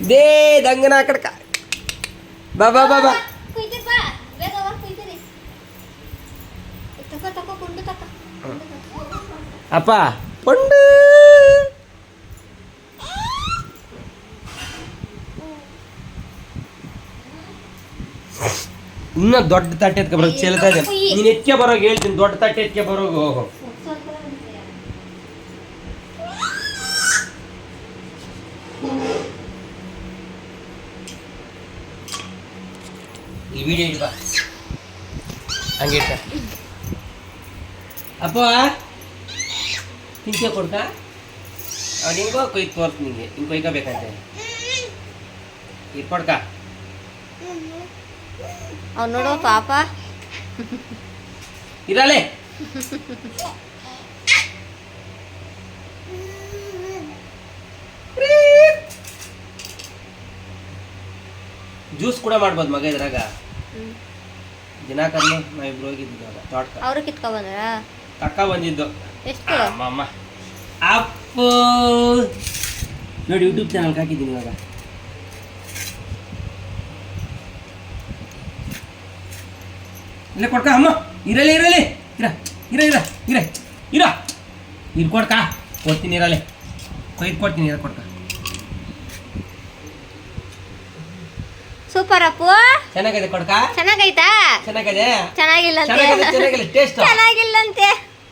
they ದಂಗನ ಆ ಕಡ್ಕ ಬಾ ಬಾ ಬಾ ಬಾ ಅಪ್ಪ ಪೊಂಡು ಇನ್ನ ದೊಡ್ಡ ತಟ್ಟೆ ಎತ್ಕ ಬರೋದು ಚೆಲ್ತಾ ಇದೆ ನೀನು ಎತ್ಕೆ ಬರೋಗ ಹೇಳ್ತೀನಿ ದೊಡ್ಡ ತಟ್ಟೆ ಎತ್ಕೆ ಬರೋಗ ಹೋಗು ಈ ವಿಡಿಯೋ ಇಲ್ವಾ ಹಂಗೆ ಇಟ್ಟ ಅಪ್ಪ ತಿಂಕೆ ಕೊಡ್ಕ ಅವ್ನು ಹಿಂಗೋ ಕೊಯ್ದು ತೋರ್ತು ನಿಂಗೆ ಹಿಂಗೆ ಕೊಯ್ಕೋಬೇಕಂತೆ ಇದು ಕೊಡ್ಕ ಅವ್ನು ನೋಡೋ ಪಾಪ ಇರಲೇ ಜ್ಯೂಸ್ ಕೂಡ ಮಾಡ್ಬೋದು ಮಗ ಇದ್ರಾಗ ದಿನ ಕರ್ನು ನಾವಿಬ್ರು ಹೋಗಿದ್ದು ತೋಟಕ್ಕೆ ಅವರು ಕಿತ್ಕೊ ಬಂದ್ರ ತಕ್ಕ ಬಂದಿದ್ದು ಎಷ್ಟು ಅಮ್ಮ ಅಪ್ಪು ನೋಡಿ ಯೂಟ್ಯೂಬ್ ಚಾನಲ್ಗೆ ಹಾಕಿದ್ದೀನಿ ಇವಾಗ ಇಲ್ಲ ಕೊಡ್ಕ ಅಮ್ಮ ಇರಲಿ ಇರ ಇರ ಇರ ಇರ ಇರ ಇರ್ ಕೊಡ್ಕ ಕೊಡ್ತೀನಿ ಇರಲಿ ಕೊಯ್ದು ಕೊಡ್ತೀನಿ ಇರ ಕೊಡ್ಕ ಸೂಪರ್ ಅಪ್ಪು ಚೆನ್ನಾಗಿದೆ ಕೊಡ್ಕ ಚೆನ್ನಾಗೈತಾ ಚೆನ್ನಾಗಿದೆ ಚೆನ್ನಾಗಿಲ್ಲಂತೆ ಚೆನ್ನಾಗಿದೆ ಟೇಸ್ಟ್ ಚೆನ್ನಾಗಿಲ್ಲಂತೆ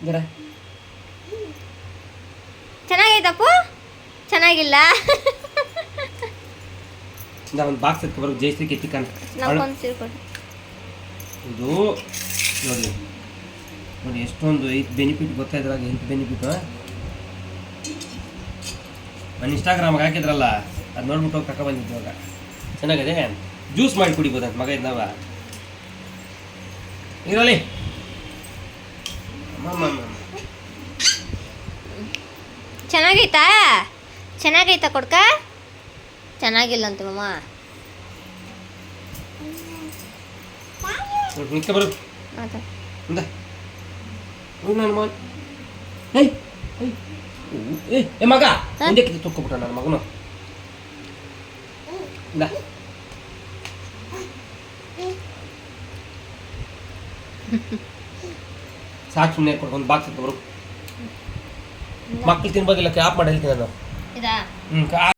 ಜರ ಚೆನ್ನಾಗೈತಪ್ಪು ಚೆನ್ನಾಗಿಲ್ಲ ಒಂದು ಬಾಕ್ಸ್ ಎತ್ಕೊ ಬರೋದು ಜೈಸ್ರಿ ಕಿತ್ತಿಕನ್ ನಾಕೊಂದು ಸೇರ್ಕೊಂಡು ಇದು ನೋಡಿ ನೋಡಿ ಎಷ್ಟೊಂದು ಐದು ಬೆನಿಫಿಟ್ ಗೊತ್ತಾಯ್ದ್ರಾಗ ಎಂಟು ಬೆನಿಫಿಟ್ ನಾನು ಇನ್ಸ್ಟಾಗ್ರಾಮ್ಗೆ ಹಾಕಿದ್ರಲ್ಲ ಅದು ನೋಡ್ಬಿಟ್ಟು ಹೋಗಿ ತಕ ಬಂದಿದ್ದು ಇವಾಗ ಚೆನ್ನಾಗಿದೆ ಜ್ಯೂಸ್ ಮಾಡಿ ಕುಡಿಬೋದಂತ ಮಗ ಇದ್ನವ ಇರಲಿ ಚೆನ್ನಾಗೈತಾ ಚೆನ್ನಾಗೈತಾ ಕೊಡ್ಕ ಚೆನ್ನಾಗಿಲ್ಲಂತೆ ಮಮ್ಮ ನಿಂತ ಬರು ಆಯ್ತಾ ಇಂದ ನನ್ನ ಮಗ ಏಯ್ ಏ ಮಗ ಹಿಂದೆ ತುಕ್ಕೊಬಿಟ್ಟ ನನ್ನ ಮಗನು ಇಂದ ಸಾಕು ಸುಮ್ಮನೆ ಕೊಡ್ಕೊಂಡು ಬಾಕ್ಸ್ ಎತ್ಕೊ ಬರು ಮಕ್ಳು ತಿನ್ಬೋದಿಲ್ಲ ಆಫ್ ಮಾಡಿ ಹೇಳ್ತೀನಿ ನಾನು ಇದಾ ಹ್ಞೂ